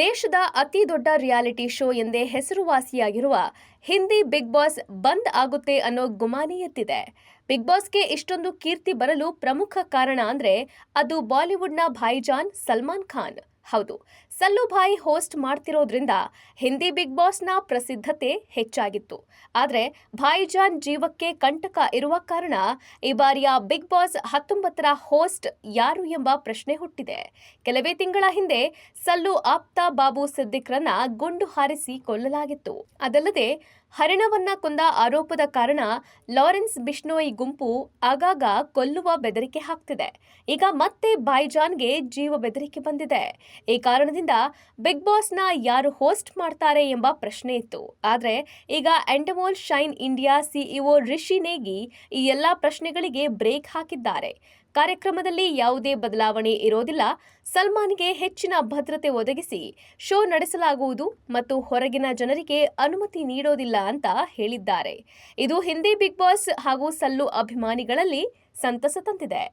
ದೇಶದ ಅತಿ ದೊಡ್ಡ ರಿಯಾಲಿಟಿ ಶೋ ಎಂದೇ ಹೆಸರುವಾಸಿಯಾಗಿರುವ ಹಿಂದಿ ಬಿಗ್ ಬಾಸ್ ಬಂದ್ ಆಗುತ್ತೆ ಅನ್ನೋ ಗುಮಾನಿ ಎದ್ದಿದೆ. ಬಿಗ್ ಬಾಸ್ಗೆ ಇಷ್ಟೊಂದು ಕೀರ್ತಿ ಬರಲು ಪ್ರಮುಖ ಕಾರಣ ಅಂದ್ರೆ ಅದು ಬಾಲಿವುಡ್ನ ಭಾಯಿಜಾನ್ ಸಲ್ಮಾನ್ ಖಾನ್. ಹೌದು, ಸಲ್ಲು ಭಾಯ್ ಹೋಸ್ಟ್ ಮಾಡ್ತಿರೋದ್ರಿಂದ ಹಿಂದಿ ಬಿಗ್ ಬಾಸ್ನ ಪ್ರಸಿದ್ಧತೆ ಹೆಚ್ಚಾಗಿತ್ತು. ಆದ್ರೆ ಭಾಯಿಜಾನ್ ಜೀವಕ್ಕೆ ಕಂಟಕ ಇರುವ ಕಾರಣ ಈ ಬಾರಿಯ ಬಿಗ್ ಬಾಸ್ 19ರ ಹೋಸ್ಟ್ ಯಾರು ಎಂಬ ಪ್ರಶ್ನೆ ಹುಟ್ಟಿದೆ. ಕೆಲವೇ ತಿಂಗಳ ಹಿಂದೆ ಸಲ್ಲು ಆಪ್ತ ಬಾಬು ಸಿದ್ದಿಕ್ರನ್ನ ಗುಂಡು ಹಾರಿಸಿ ಕೊಲ್ಲಲಾಗಿತ್ತು. ಅದಲ್ಲದೆ ಹರಿಣವನ್ನ ಕೊಂದ ಆರೋಪದ ಕಾರಣ ಲಾರೆನ್ಸ್ ಬಿಷ್ಣೋಯಿ ಗುಂಪು ಆಗಾಗ ಕೊಲ್ಲುವ ಬೆದರಿಕೆ ಹಾಕ್ತಿದೆ. ಈಗ ಮತ್ತೆ ಭಾಯಿಜಾನ್ಗೆ ಜೀವ ಬೆದರಿಕೆ ಬಂದಿದೆ. ಈ ಕಾರಣದಿಂದ ಬಿಗ್ ಬಾಸ್ನ ಯಾರು ಹೋಸ್ಟ್ ಮಾಡ್ತಾರೆ ಎಂಬ ಪ್ರಶ್ನೆ ಇತ್ತು. ಆದ್ರೆ ಈಗ Endemol Shine India CEO Rishi Negi ಈ ಎಲ್ಲಾ ಪ್ರಶ್ನೆಗಳಿಗೆ ಬ್ರೇಕ್ ಹಾಕಿದ್ದಾರೆ. ಕಾರ್ಯಕ್ರಮದಲ್ಲಿ ಯಾವುದೇ ಬದಲಾವಣೆ ಇರೋದಿಲ್ಲ. ಸಲ್ಮಾನ್ಗೆ ಹೆಚ್ಚಿನ ಭದ್ರತೆ ಒದಗಿಸಿ ಶೋ ನಡೆಸಲಾಗುವುದು ಮತ್ತು ಹೊರಗಿನ ಜನರಿಗೆ ಅನುಮತಿ ನೀಡೋದಿಲ್ಲ ಅಂತ ಹೇಳಿದ್ದಾರೆ. ಇದು ಹಿಂದಿ ಬಿಗ್ ಬಾಸ್ ಹಾಗೂ ಸಲ್ಲು ಅಭಿಮಾನಿಗಳಲ್ಲಿ ಸಂತಸ ತಂದಿದೆ.